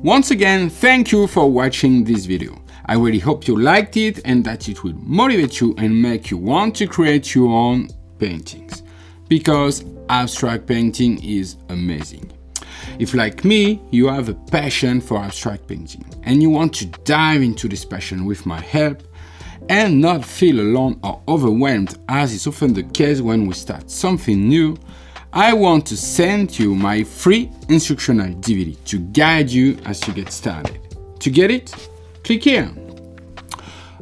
Once again, thank you for watching this video. I really hope you liked it and that it will motivate you and make you want to create your own paintings, because abstract painting is amazing. If, like me, you have a passion for abstract painting and you want to dive into this passion with my help and not feel alone or overwhelmed, as is often the case when we start something new, I want to send you my free instructional DVD to guide you as you get started. To get it, click here.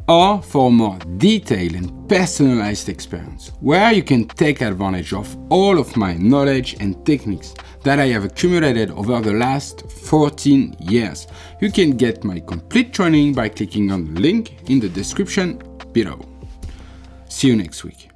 Or for a more detailed and personalized experience, where you can take advantage of all of my knowledge and techniques that I have accumulated over the last 14 years, you can get my complete training by clicking on the link in the description below. See you next week.